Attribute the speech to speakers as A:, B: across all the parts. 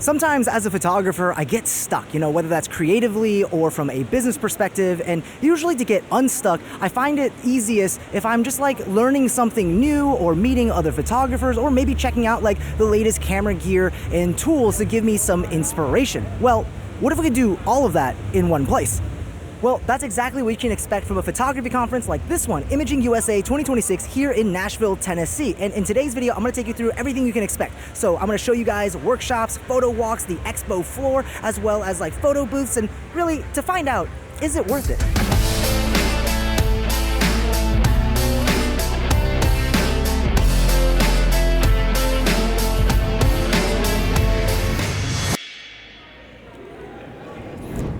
A: Sometimes as a photographer, I get stuck, whether that's creatively or from a business perspective, and usually to get unstuck, I find it easiest if I'm just like learning something new or meeting other photographers or maybe checking out like the latest camera gear and tools to give me some inspiration. Well, what if we could do all of that in one place? Well, that's exactly what you can expect from a photography conference like this one, Imaging USA 2026 here in Nashville, Tennessee. And in today's video, I'm gonna take you through everything you can expect. So I'm gonna show you guys workshops, photo walks, the expo floor, as well as like photo booths, and really to find out, is it worth it?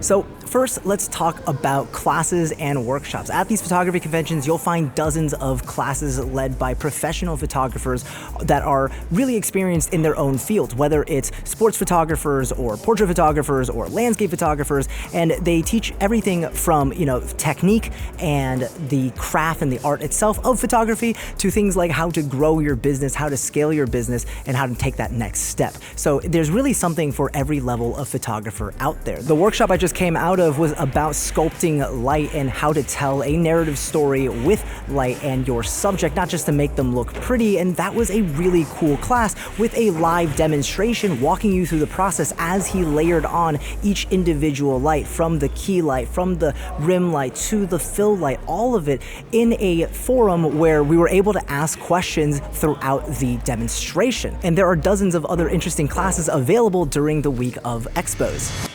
A: So first, let's talk about classes and workshops. At these photography conventions, you'll find dozens of classes led by professional photographers that are really experienced in their own fields, whether it's sports photographers or portrait photographers or landscape photographers, and they teach everything from, technique and the craft and the art itself of photography to things like how to grow your business, how to scale your business, and how to take that next step. So there's really something for every level of photographer out there. The workshop I just came out of was about sculpting light and how to tell a narrative story with light and your subject, not just to make them look pretty. And that was a really cool class with a live demonstration walking you through the process as he layered on each individual light, from the key light, from the rim light to the fill light, all of it in a forum where we were able to ask questions throughout the demonstration. And there are dozens of other interesting classes available during the week of expos.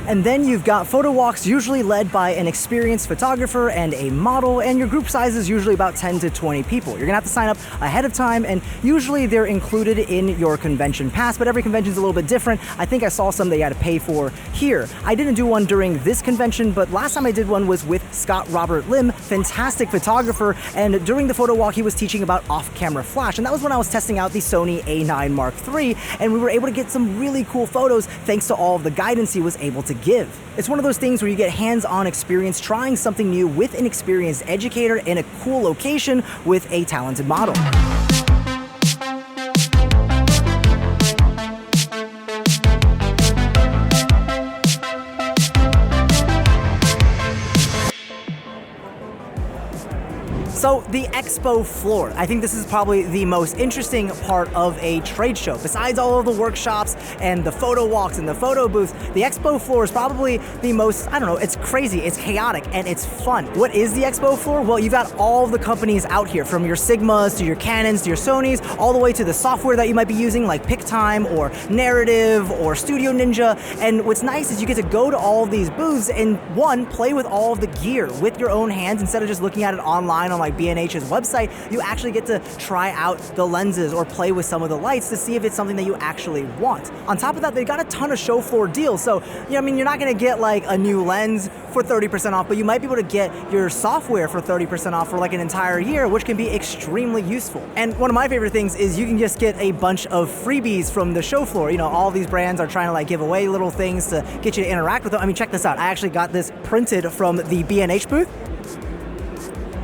A: And then you've got photo walks, usually led by an experienced photographer and a model, and your group size is usually about 10 to 20 people. You're gonna have to sign up ahead of time, and usually they're included in your convention pass, but every convention is a little bit different. I think I saw some that you had to pay for here. I didn't do one during this convention, but last time I did one was with Scott Robert Lim, fantastic photographer, and during the photo walk he was teaching about off-camera flash, and that was when I was testing out the Sony A9 Mark III, and we were able to get some really cool photos thanks to all of the guidance he was able to give. It's one of those things where you get hands-on experience trying something new with an experienced educator in a cool location with a talented model. So the expo floor, I think this is probably the most interesting part of a trade show. Besides all of the workshops and the photo walks and the photo booths, the expo floor is probably the most, it's crazy, it's chaotic, and it's fun. What is the expo floor? Well, you've got all of the companies out here, from your Sigmas to your Canons to your Sonys, all the way to the software that you might be using like PicTime or Narrative or Studio Ninja. And what's nice is you get to go to all of these booths and play with all of the gear with your own hands instead of just looking at it online on like B&H's website. You actually get to try out the lenses or play with some of the lights to see if it's something that you actually want. On top of that, they got a ton of show floor deals. So, you're not gonna get like a new lens for 30% off, but you might be able to get your software for 30% off for like an entire year, which can be extremely useful. And one of my favorite things is you can just get a bunch of freebies from the show floor. All these brands are trying to like give away little things to get you to interact with them. Check this out. I actually got this printed from the B&H booth.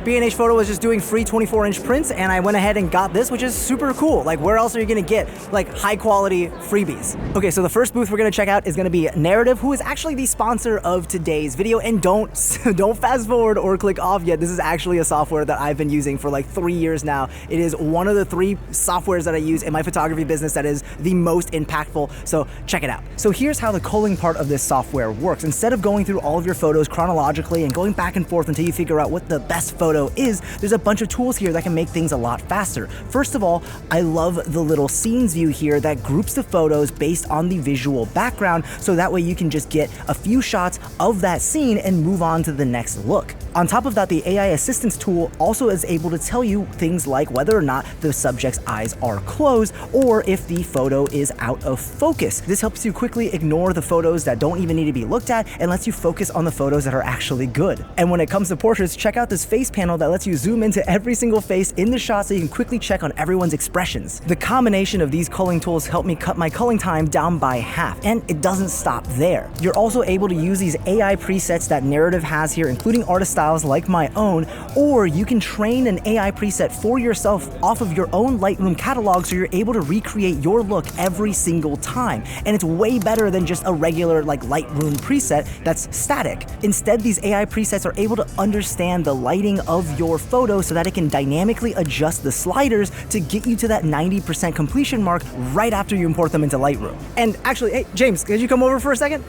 A: B&H Photo was just doing free 24-inch prints, and I went ahead and got this, which is super cool. Like, where else are you gonna get like high quality freebies? Okay, so the first booth we're gonna check out is gonna be Narrative, who is actually the sponsor of today's video. And don't fast forward or click off yet. This is actually a software that I've been using for like 3 years now. It is one of the 3 softwares that I use in my photography business that is the most impactful, so check it out. So here's how the culling part of this software works. Instead of going through all of your photos chronologically and going back and forth until you figure out what the best photo is, there's a bunch of tools here that can make things a lot faster. First of all, I love the little scenes view here that groups the photos based on the visual background, so that way you can just get a few shots of that scene and move on to the next look. On top of that, the AI assistance tool also is able to tell you things like whether or not the subject's eyes are closed or if the photo is out of focus. This helps you quickly ignore the photos that don't even need to be looked at and lets you focus on the photos that are actually good. And when it comes to portraits, check out this face panel that lets you zoom into every single face in the shot so you can quickly check on everyone's expressions. The combination of these culling tools helped me cut my culling time down by half, and it doesn't stop there. You're also able to use these AI presets that Narrative has here, including artist style styles like my own, or you can train an AI preset for yourself off of your own Lightroom catalog so you're able to recreate your look every single time. And it's way better than just a regular like Lightroom preset that's static. Instead, these AI presets are able to understand the lighting of your photo so that it can dynamically adjust the sliders to get you to that 90% completion mark right after you import them into Lightroom. And actually, hey, James, could you come over for a second?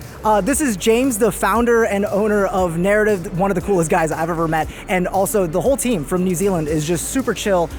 A: This is James, the founder and owner of 𝗚𝗘𝗔𝗣𝗧𝗘𝗥, one of the coolest guys I've ever met. And also the whole team from New Zealand is just super chill.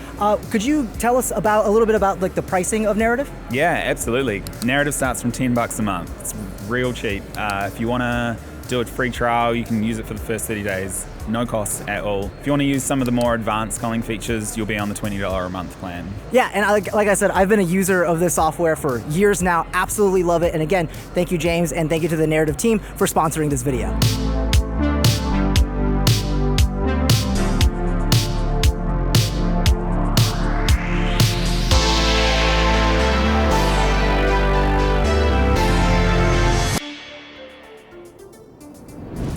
A: Could you tell us about a little bit about like the pricing of 𝗚𝗘𝗏𝗡?
B: Yeah, absolutely. 𝗚𝗚𝗏𝗡 starts from $10 a month. It's real cheap. If you want to do a free trial, you can use it for the first 30 days. No cost at all. If you want to use some of the more advanced culling features, you'll be on the $20 a month plan.
A: Yeah, and like I said, I've been a user of this software for years now. Absolutely love it. And again, thank you, James, and thank you to the 𝗚𝗏𝗡 team for sponsoring this video.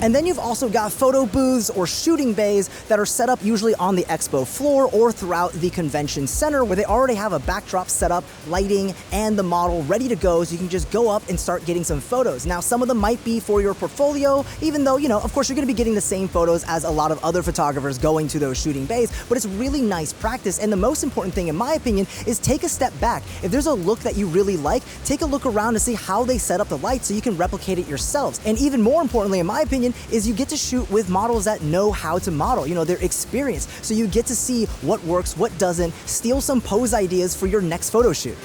A: And then you've also got photo booths or shooting bays that are set up usually on the expo floor or throughout the convention center, where they already have a backdrop set up, lighting, and the model ready to go, so you can just go up and start getting some photos. Now, some of them might be for your portfolio, even though, of course, you're gonna be getting the same photos as a lot of other photographers going to those shooting bays, but it's really nice practice. And the most important thing, in my opinion, is take a step back. If there's a look that you really like, take a look around to see how they set up the light so you can replicate it yourselves. And even more importantly, in my opinion, is you get to shoot with models that know how to model, they're experienced. So you get to see what works, what doesn't, steal some pose ideas for your next photo shoot.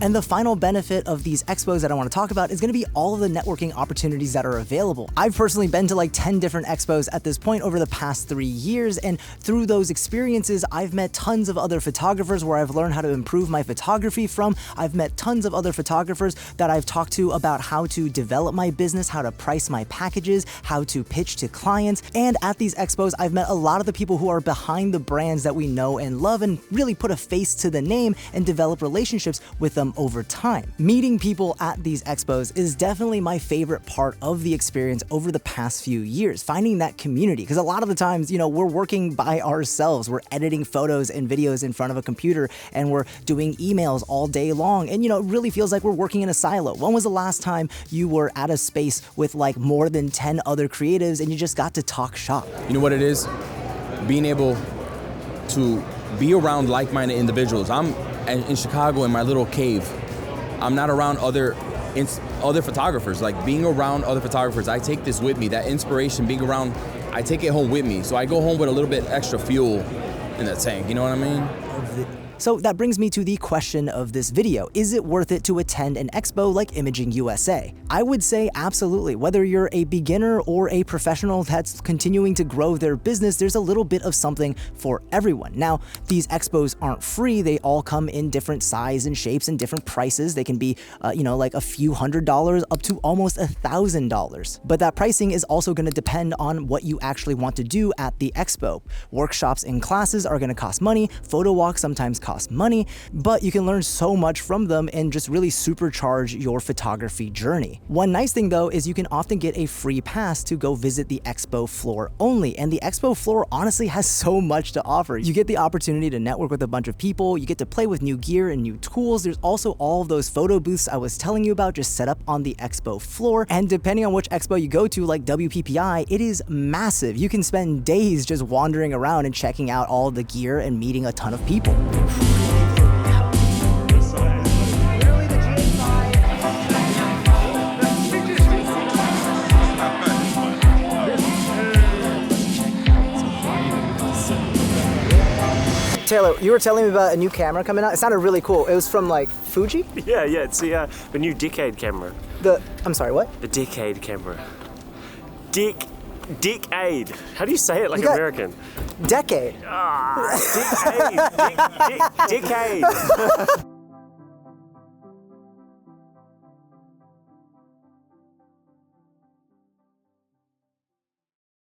A: And the final benefit of these expos that I want to talk about is going to be all of the networking opportunities that are available. I've personally been to like 10 different expos at this point over the past 3 years, and through those experiences, I've met tons of other photographers where I've learned how to improve my photography from. I've met tons of other photographers that I've talked to about how to develop my business, how to price my packages, how to pitch to clients. And at these expos, I've met a lot of the people who are behind the brands that we know and love, and really put a face to the name and develop relationships with them over time. Meeting people at these expos is definitely my favorite part of the experience over the past few years, finding that community. Because a lot of the times, we're working by ourselves. We're editing photos and videos in front of a computer, and we're doing emails all day long. And, it really feels like we're working in a silo. When was the last time you were at a space with like more than 10 other creatives and you just got to talk shop?
C: You know what it is? Being able to be around like-minded individuals. I'm in Chicago in my little cave. I'm not around other photographers. Like, being around other photographers, I take this with me. That inspiration, being around, I take it home with me. So I go home with a little bit extra fuel in the tank. You know what I mean?
A: So that brings me to the question of this video. Is it worth it to attend an expo like Іміджинг USA? I would say absolutely. Whether you're a beginner or a professional that's continuing to grow their business, there's a little bit of something for everyone. Now, these expos aren't free. They all come in different size and shapes and different prices. They can be, like a few $100s up to almost $1,000. But that pricing is also going to depend on what you actually want to do at the expo. Workshops and classes are going to cost money. Photo walks sometimes cost money, but you can learn so much from them and just really supercharge your photography journey. One nice thing though is you can often get a free pass to go visit the expo floor only, and the expo floor honestly has so much to offer. You get the opportunity to network with a bunch of people, you get to play with new gear and new tools. There's also all of those photo booths I was telling you about just set up on the expo floor, and depending on which expo you go to, like WPPI, it is massive. You can spend days just wandering around and checking out all the gear and meeting a ton of people. Taylor, you were telling me about a new camera coming out. It sounded really cool. It was from like Fuji?
D: Yeah, it's the new Decade camera.
A: I'm sorry, what?
D: The Decade camera. Decade. How do you say it like American?
A: Decade.
D: Decade.